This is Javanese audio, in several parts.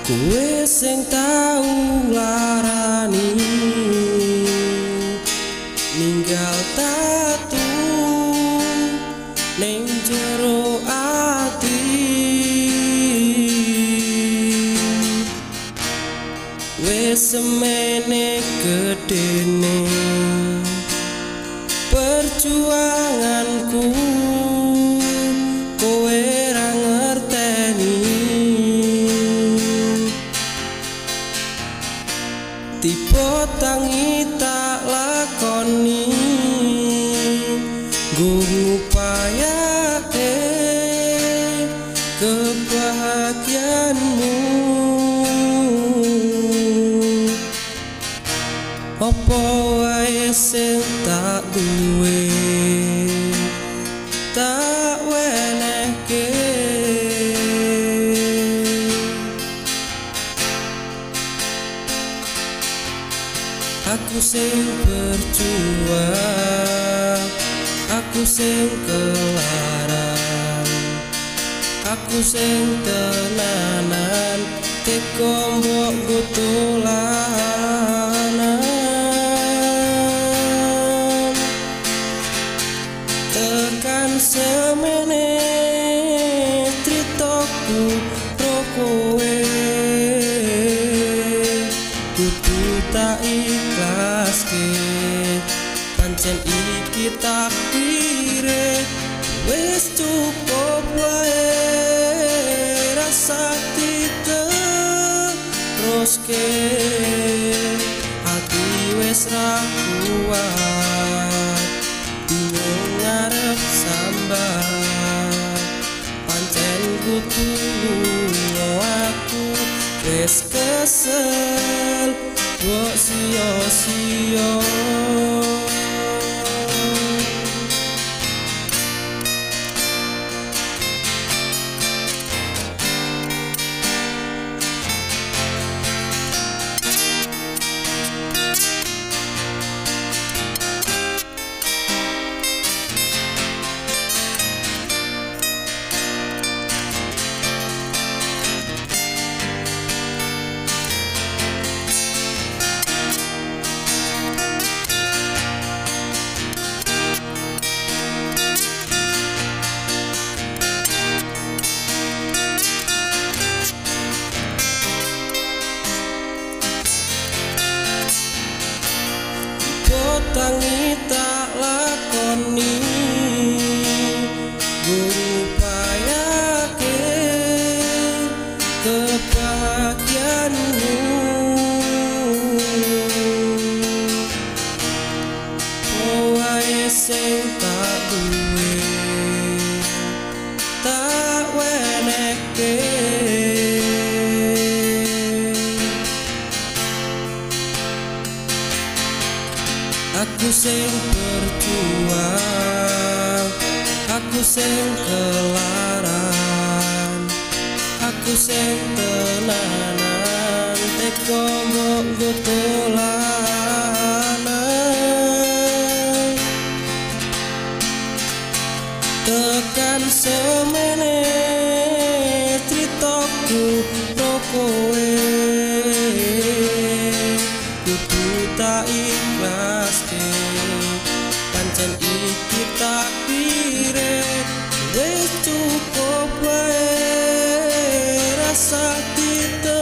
Kowe sing tau larani ninggal tatu ning jero ati, wis semene gedene perjuanganku. Kowe ra ngerteni tipe tangi tak lakoni nggo ngupayake kebahagiaanmu. Apa wae sing tak duwe tak wenehke, aku sing berjuang, aku sing kelaran, aku sing tenanan teko mbok gutulanan. Tekan semene tritoku ro kowe, kudu tak ikhlaske, pancen iki takdire. Wis cukup wae rasa diteruske, ati wis ra kuat bingung ngarep sambat, pancen kudu lunga aku wis kesel kok sia-sia. Tangi tak lakoni ngupayake kebahagiaanmu. Wae sing tak duwe tak wenehke, aku sing berjuang, aku sing kelaran, aku sing tenanan teko mbok gutulanan. Tekan semene critoku ro kowe, kudu tak ikhlaske, pancen iki takdire. Wis cukup wae rasa diteruske,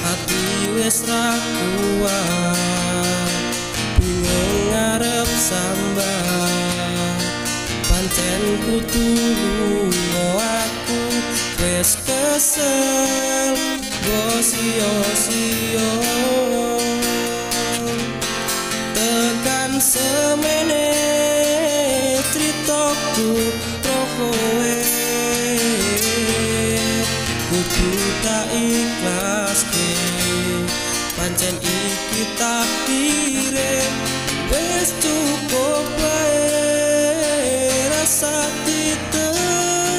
ati wis ra kuat bingung ngarep sambat, pancen kudu lunga aku wis kesel kok sia-sia. Tekan semene tritoku ro kowe, kudu tak ikhlaske, pancen iki takdire. Wis cukup wae rasa diteruske,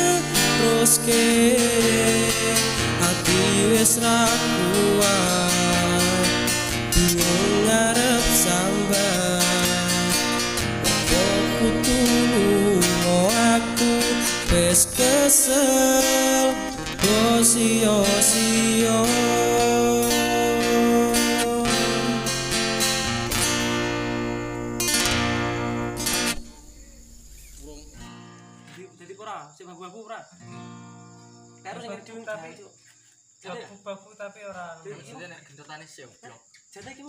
ati wis ra kuat bingung ngarep sambat, kok kudu lunga aku wis kesel karo sing diung tapi cuk. Baku tapi ora. Maksudnya nek gentotane seblok. Jadi iki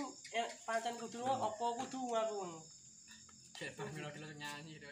pancen kudu apa kudu aku. Kayak bangun lagi langsung nyanyi deh.